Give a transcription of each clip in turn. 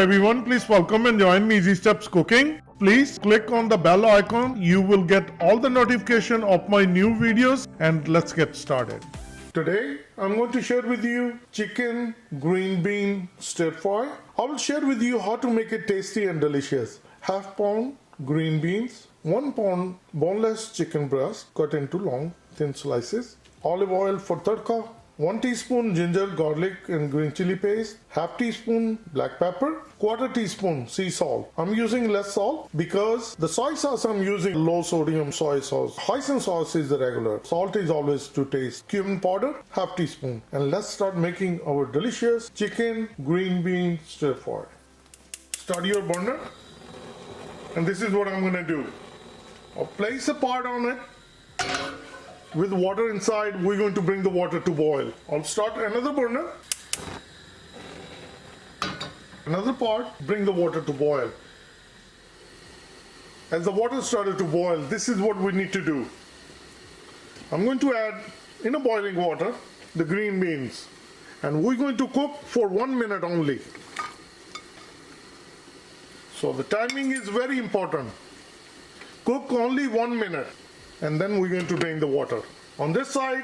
everyone, please welcome and join me Easy Steps Cooking. Please click on the bell icon. You will get all the notification of my new videos, and let's get started. Today I'm going to share with you chicken green bean stir fry. I will share with you how to make it tasty and delicious. Half pound green beans, 1 pound boneless chicken breast cut into long thin slices, olive oil for tadka, 1 teaspoon ginger, garlic and green chili paste, half teaspoon black pepper, quarter teaspoon sea salt. I'm using less salt because the soy sauce I'm using low sodium soy sauce. Hoisin sauce is the regular. Salt is always to taste. Cumin powder, half teaspoon. And let's start making our delicious chicken green bean stir fry. Start your burner. And this is what I'm going to do. I'll place a pot on it. With water inside, we're going to bring the water to boil. I'll start another burner. Another pot, bring the water to boil. As the water started to boil, this is what we need to do. I'm going to add, in a boiling water, the green beans. And we're going to cook for 1 minute only. So the timing is very important. Cook only 1 minute. And then we're going to drain the water. On this side,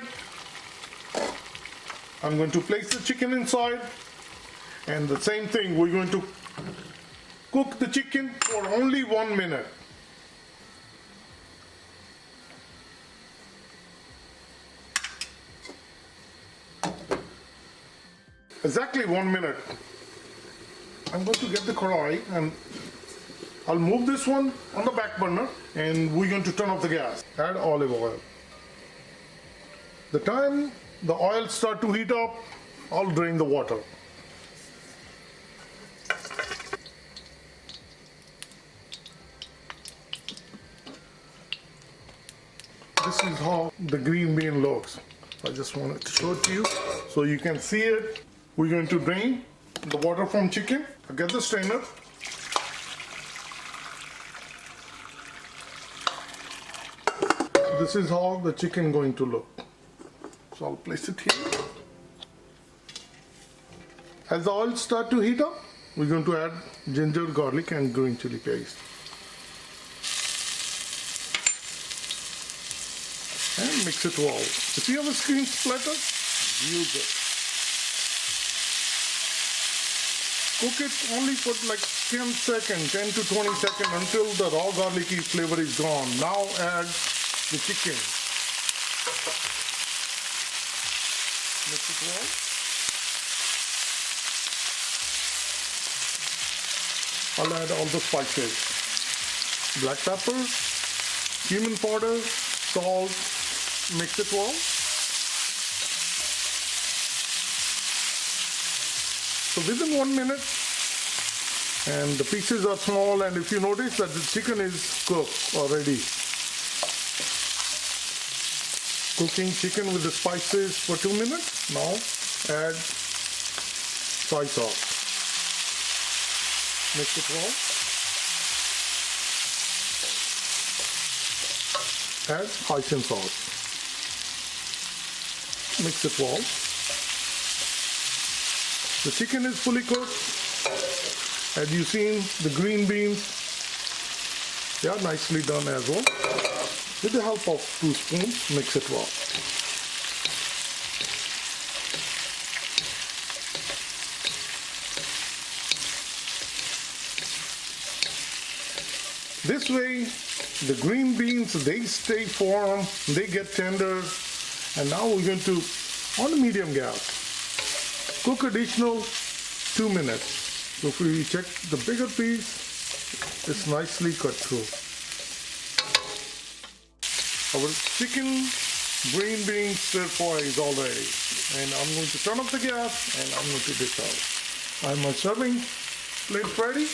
I'm going to place the chicken inside, and the same thing, we're going to cook the chicken for only 1 minute. Exactly 1 minute. I'm going to get the karai and I'll move this one on the back burner, and we're going to turn off the gas. Add olive oil. The time the oil start to heat up, I'll drain the water. This is how the green bean looks. I just wanted to show it to you so you can see it. We're going to drain the water from chicken. I'll get the strainer. This is how the chicken going to look. So I'll place it here. As the oil start to heat up, we're going to add ginger, garlic and green chili paste. And mix it well. If you have a screen splatter, use it. Cook it only for like 10 seconds, 10 to 20 seconds until the raw garlicky flavor is gone. Now add the chicken. Mix it well. I'll add all the spices. Black pepper, cumin powder, salt. Mix it well. So within 1 minute, and the pieces are small, and if you notice that the chicken is cooked already. Cooking chicken with the spices for 2 minutes. Now add soy sauce. Mix it well. Add hoisin sauce. Mix it well. The chicken is fully cooked. As you've seen, the green beans, they are nicely done as well. With the help of 2 spoons, mix it well. This way, the green beans, they stay firm, they get tender, and now we're going to, on a medium gas, cook additional 2 minutes. So if we check the bigger piece, it's nicely cut through. Our chicken green bean stir fry is all ready, and I'm going to turn off the gas and I'm going to dish out. I have my serving plate ready,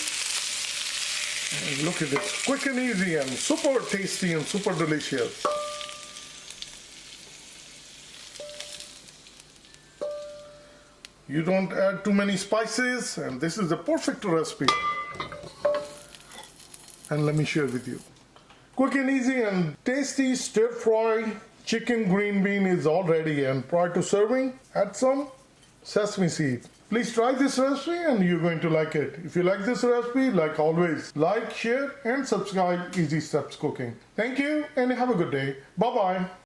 and look at this, quick and easy and super tasty and super delicious. You don't add too many spices, and this is the perfect recipe. And let me share with you. Quick and easy and tasty stir fry chicken green bean is all ready, and prior to serving, add some sesame seed. Please try this recipe and you're going to like it. If you like this recipe, like always, like, share and subscribe Easy Steps Cooking. Thank you and have a good day. Bye-bye.